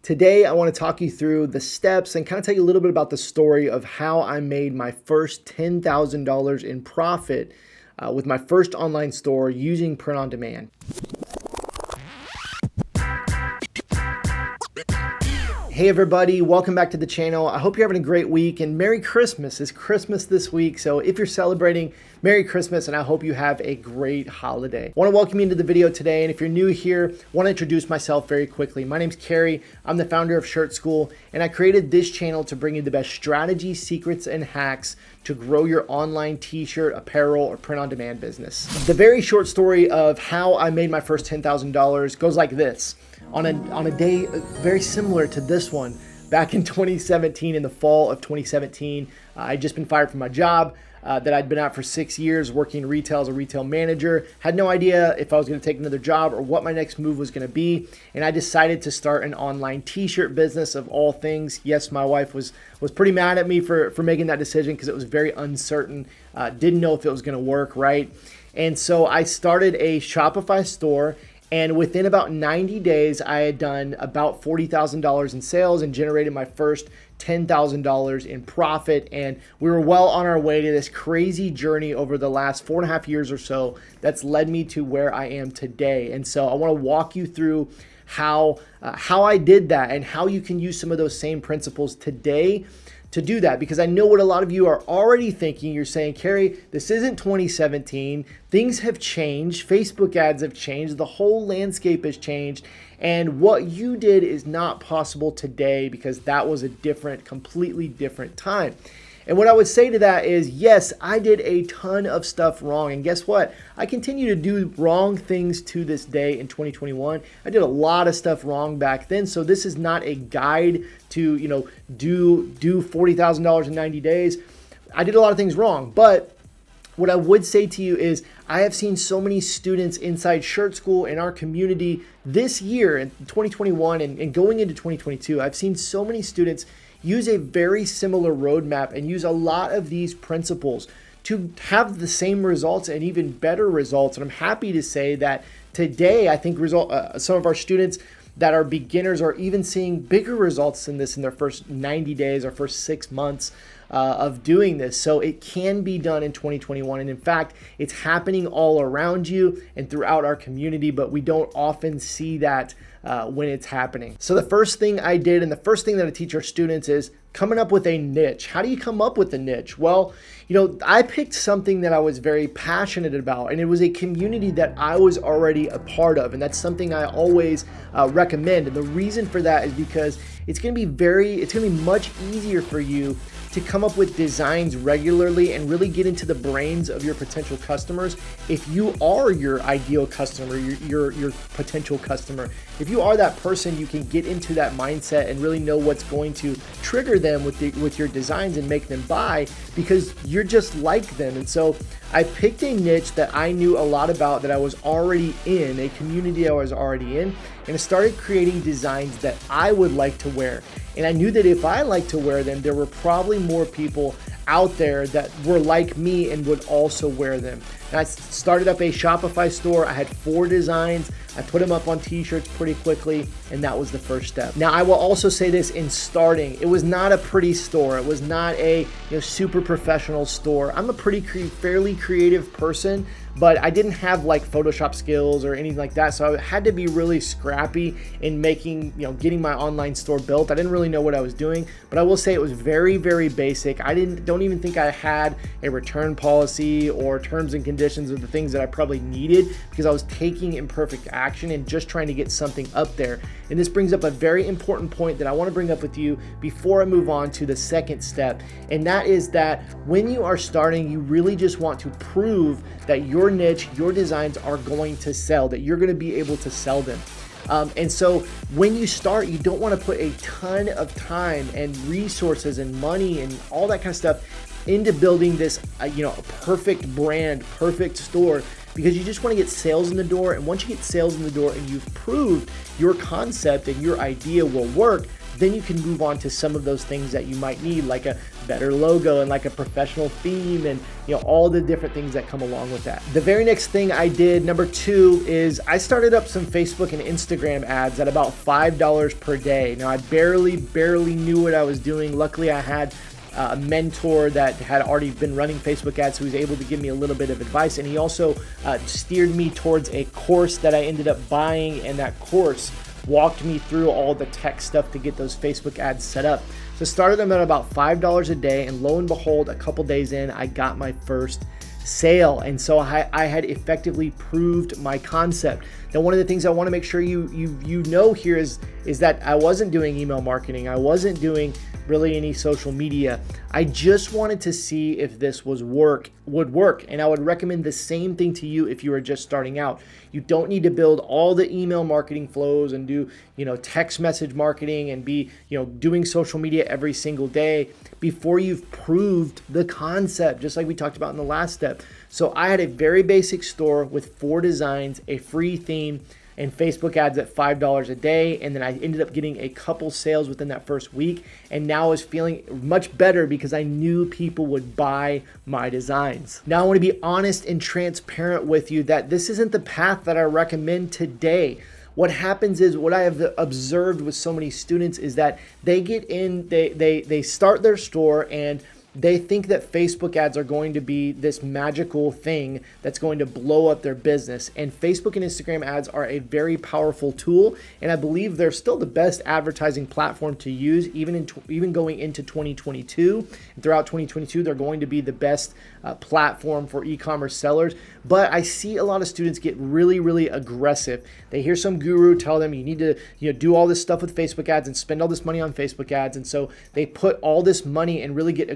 Today, I want to talk you through the steps and kind of tell you a little bit about the story of how I made my first $10,000 in profit with my first online store using print on demand. Hey everybody, welcome back to the channel. I hope you're having a great week and Merry Christmas. It's Christmas this week, so if you're celebrating, Merry Christmas and I hope you have a great holiday. I want to welcome you into the video today, and if you're new here, I want to introduce myself very quickly. My name's Kerry. I'm the founder of Shirt School, and I created this channel to bring you the best strategies, secrets, and hacks to grow your online t-shirt, apparel, or print-on-demand business. The very short story of how I made my first $10,000 goes like this. On a day very similar to this one, back in 2017, in the fall of 2017, I'd just been fired from my job that I'd been at for 6 years working retail as a retail manager. Had no idea if I was going to take another job or what my next move was going to be. And I decided to start an online t-shirt business of all things. Yes, my wife was pretty mad at me for making that decision because it was very uncertain. Didn't know if it was going to work, right? And so I started a Shopify store. And within about 90 days, I had done about $40,000 in sales and generated my first $10,000 in profit. And we were well on our way to this crazy journey over the last 4.5 years or so that's led me to where I am today. And so I want to walk you through how I did that and how you can use some of those same principles today to do that, because I know what a lot of you are already thinking. You're saying, Kerry, this isn't 2017. Things have changed. Facebook ads have changed. The whole landscape has changed. And what you did is not possible today because that was a completely different time. And what I would say to that is, yes, I did a ton of stuff wrong. And guess what? I continue to do wrong things to this day in 2021. I did a lot of stuff wrong back then. So this is not a guide to, do $40,000 in 90 days. I did a lot of things wrong. But what I would say to you is I have seen so many students inside Shirt School in our community this year in 2021 and going into 2022. I've seen so many students use a very similar roadmap and use a lot of these principles to have the same results and even better results. And I'm happy to say that today, I think some of our students that are beginners are even seeing bigger results than this in their first 90 days or first 6 months of doing this. So it can be done in 2021. And in fact, it's happening all around you and throughout our community, but we don't often see that when it's happening. So the first thing I did, and the first thing that I teach our students, is coming up with a niche. How do you come up with a niche? Well, I picked something that I was very passionate about, and it was a community that I was already a part of. And that's something I always recommend. And the reason for that is because it's going to be much easier for you to come up with designs regularly and really get into the brains of your potential customers. If you are your ideal customer, your potential customer, if you are that person, you can get into that mindset and really know what's going to trigger them with your designs and make them buy because you're just like them. And so I picked a niche that I knew a lot about, that I was already in, a community I was already in, and I started creating designs that I would like to wear. And I knew that if I liked to wear them, there were probably more people out there that were like me and would also wear them. And I started up a Shopify store. I had 4 designs. I put them up on t-shirts pretty quickly, and that was the first step. Now, I will also say this in starting. It was not a pretty store. It was not a super professional store. I'm a fairly creative person, but I didn't have like Photoshop skills or anything like that. So I had to be really scrappy in getting my online store built. I didn't really know what I was doing, but I will say it was very, very basic. I don't even think I had a return policy or terms and conditions of the things that I probably needed because I was taking imperfect action and just trying to get something up there. And this brings up a very important point that I want to bring up with you before I move on to the second step. And that is that when you are starting, you really just want to prove that your niche, your designs are going to sell, that you're going to be able to sell them. And so when you start, you don't want to put a ton of time and resources and money and all that kind of stuff into building this, perfect brand, perfect store, because you just want to get sales in the door. And once you get sales in the door and you've proved your concept and your idea will work, then you can move on to some of those things that you might need, like a better logo and like a professional theme and all the different things that come along with that. The very next thing I did, number 2, is I started up some Facebook and Instagram ads at about $5 per day. Now I barely knew what I was doing. Luckily I had a mentor that had already been running Facebook ads, so he was able to give me a little bit of advice, and he also steered me towards a course that I ended up buying, and that course walked me through all the tech stuff to get those Facebook ads set up. So started them at about $5 a day, and lo and behold, a couple days in, I got my first sale. And so I had effectively proved my concept. Now, one of the things I want to make sure you know here is that I wasn't doing email marketing. I wasn't doing really any social media. I just wanted to see if this would work. And I would recommend the same thing to you if you are just starting out. You don't need to build all the email marketing flows and do, text message marketing and be, doing social media every single day before you've proved the concept, just like we talked about in the last step. So I had a very basic store with 4 designs, a free theme, and Facebook ads at $5 a day. And then I ended up getting a couple sales within that first week. And now I was feeling much better because I knew people would buy my designs. Now I want to be honest and transparent with you that this isn't the path that I recommend today. What happens is, what I have observed with so many students is that they get in, they start their store and they think that Facebook ads are going to be this magical thing that's going to blow up their business. And Facebook and Instagram ads are a very powerful tool, and I believe they're still the best advertising platform to use, even going into 2022. And throughout 2022, they're going to be the best platform for e-commerce sellers. But I see a lot of students get really aggressive. They hear some guru tell them you need to do all this stuff with Facebook ads and spend all this money on Facebook ads, and so they put all this money and really get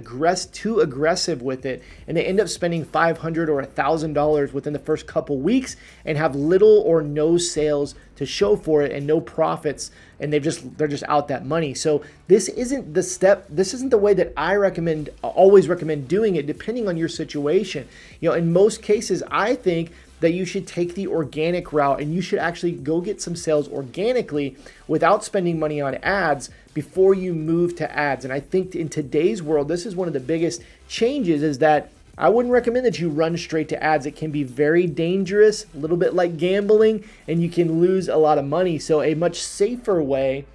too aggressive with it, and they end up spending $500 or $1,000 within the first couple weeks and have little or no sales to show for it and no profits, and they're just out that money. So this isn't the step. This isn't the way that I always recommend doing it, depending on your situation. In most cases, I think that you should take the organic route and you should actually go get some sales organically without spending money on ads before you move to ads. And I think in today's world, this is one of the biggest changes, is that I wouldn't recommend that you run straight to ads. It can be very dangerous, a little bit like gambling, and you can lose a lot of money. So a much safer way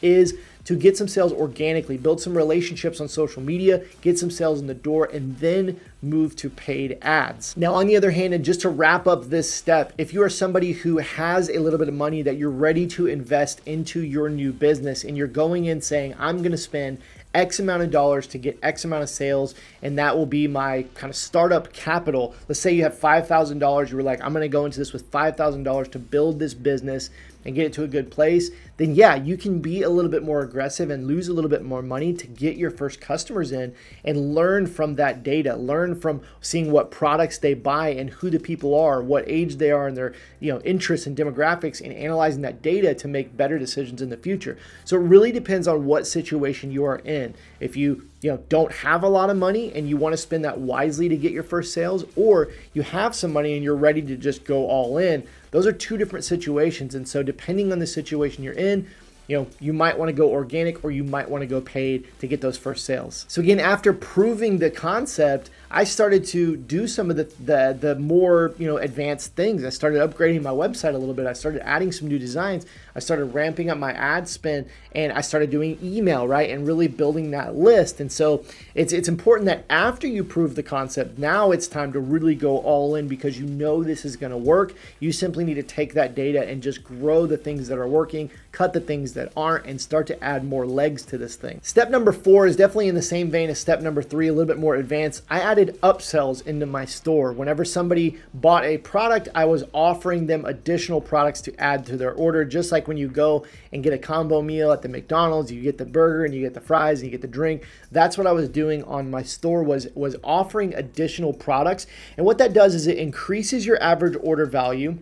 is to get some sales organically, build some relationships on social media, get some sales in the door, and then move to paid ads. Now, on the other hand, and just to wrap up this step, if you are somebody who has a little bit of money that you're ready to invest into your new business, and you're going in saying, I'm going to spend X amount of dollars to get X amount of sales, and that will be my kind of startup capital. Let's say you have $5,000. You were like, I'm going to go into this with $5,000 to build this business and get it to a good place. Then yeah, you can be a little bit more aggressive and lose a little bit more money to get your first customers in and learn from that data, learn from seeing what products they buy and who the people are, what age they are, and their interests and demographics, and analyzing that data to make better decisions in the future. So it really depends on what situation you are in. If you don't have a lot of money and you want to spend that wisely to get your first sales, or you have some money and you're ready to just go all in, those are two different situations. And so depending on the situation you're in, you might want to go organic or you might want to go paid to get those first sales. So again, after proving the concept, I started to do some of the more advanced things. I started upgrading my website a little bit. I started adding some new designs. I started ramping up my ad spend, and I started doing email, right, and really building that list. And so it's important that after you prove the concept, now it's time to really go all in, because this is going to work. You simply need to take that data and just grow the things that are working, cut the things that aren't, and start to add more legs to this thing. Step number 4 is definitely in the same vein as step number 3, a little bit more advanced. I added upsells into my store. Whenever somebody bought a product, I was offering them additional products to add to their order, just like when you go and get a combo meal at the McDonald's, you get the burger and you get the fries and you get the drink. That's what I was doing on my store, was offering additional products. And what that does is it increases your average order value.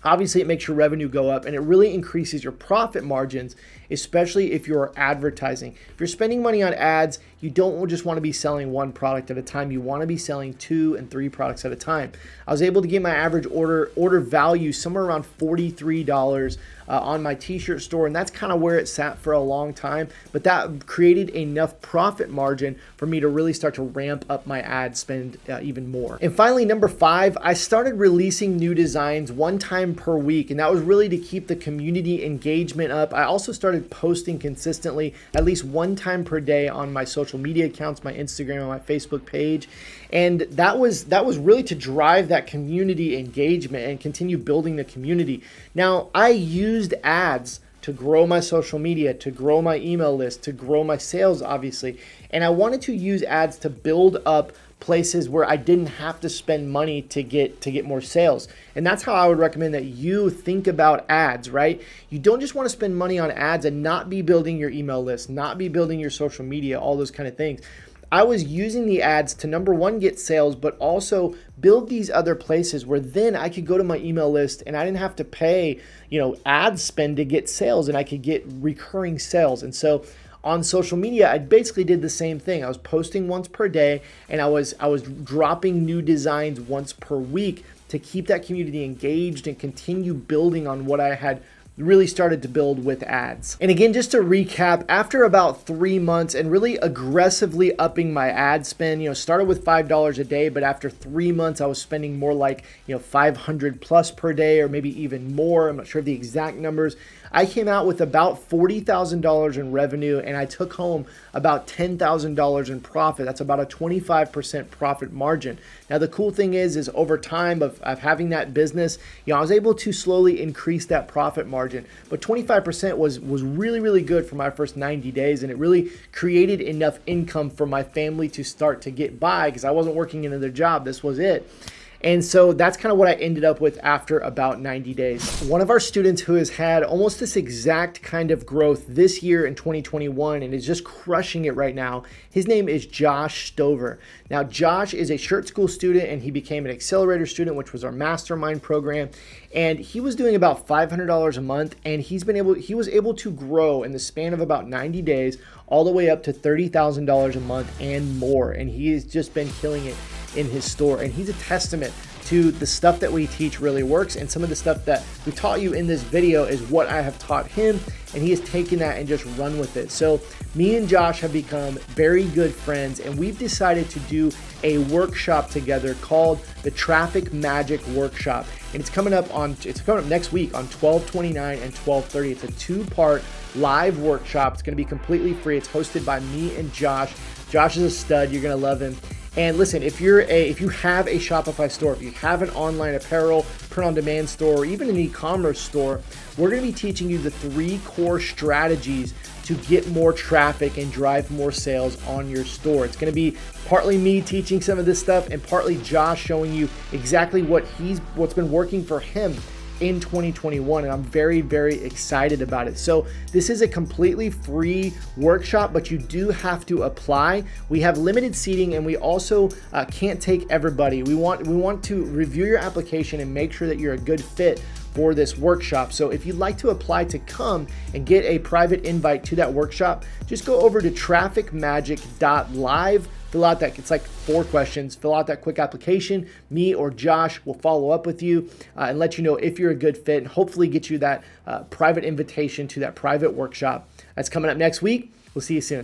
Obviously, it makes your revenue go up, and it really increases your profit margins, especially if you're advertising. If you're spending money on ads, you don't just want to be selling one product at a time. You want to be selling 2 and 3 products at a time. I was able to get my average order value somewhere around $43 on my t-shirt store, and that's kind of where it sat for a long time, but that created enough profit margin for me to really start to ramp up my ad spend even more. And finally, number 5, I started releasing new designs one time per week, and that was really to keep the community engagement up. I also started posting consistently at least one time per day on my social media accounts, my Instagram and my Facebook page. And that was really to drive that community engagement and continue building the community. Now, I used ads to grow my social media, to grow my email list, to grow my sales, obviously. And I wanted to use ads to build up places where I didn't have to spend money to get more sales. And that's how I would recommend that you think about ads, right? You don't just want to spend money on ads and not be building your email list, not be building your social media, all those kind of things. I was using the ads to, number 1, get sales, but also build these other places where then I could go to my email list and I didn't have to pay, ad spend to get sales, and I could get recurring sales. And so on social media, I basically did the same thing. I was posting once per day, and I was dropping new designs once per week to keep that community engaged and continue building on what I had really started to build with ads. And again, just to recap, after about 3 months and really aggressively upping my ad spend, started with $5 a day, but after 3 months, I was spending more like, 500 plus per day, or maybe even more. I'm not sure of the exact numbers. I came out with about $40,000 in revenue, and I took home about $10,000 in profit. That's about a 25% profit margin. Now, the cool thing is over time of having that business, I was able to slowly increase that profit margin, but 25% was really, really good for my first 90 days. And it really created enough income for my family to start to get by, because I wasn't working another job. This was it. And so that's kind of what I ended up with after about 90 days. One of our students who has had almost this exact kind of growth this year in 2021 and is just crushing it right now, his name is Josh Stover. Now, Josh is a Shirt School student, and he became an Accelerator student, which was our mastermind program. And he was doing about $500 a month, and he was able to grow in the span of about 90 days all the way up to $30,000 a month and more. And he has just been killing it in his store. And he's a testament to the stuff that we teach really works, and some of the stuff that we taught you in this video is what I have taught him, and he has taken that and just run with it. So me and Josh have become very good friends, and we've decided to do a workshop together called the Traffic Magic Workshop. And it's coming up next week on 12/29 and 12/30. It's a 2-part live workshop. It's going to be completely free. It's hosted by me and Josh. Josh is a stud. You're going to love him. And listen, if you have a Shopify store, if you have an online apparel, print-on-demand store, or even an e-commerce store, we're going to be teaching you the 3 core strategies to get more traffic and drive more sales on your store. It's going to be partly me teaching some of this stuff, and partly Josh showing you exactly what's been working for him in 2021, and I'm very, very excited about it. So this is a completely free workshop, but you do have to apply. We have limited seating, and we also can't take everybody. We want to review your application and make sure that you're a good fit for this workshop. So if you'd like to apply to come and get a private invite to that workshop, just go over to TRAFFICMAGIC.LIVE. Fill out that, it's like 4 questions. Fill out that quick application. Me or Josh will follow up with you and let you know if you're a good fit, and hopefully get you that private invitation to that private workshop. That's coming up next week. We'll see you soon.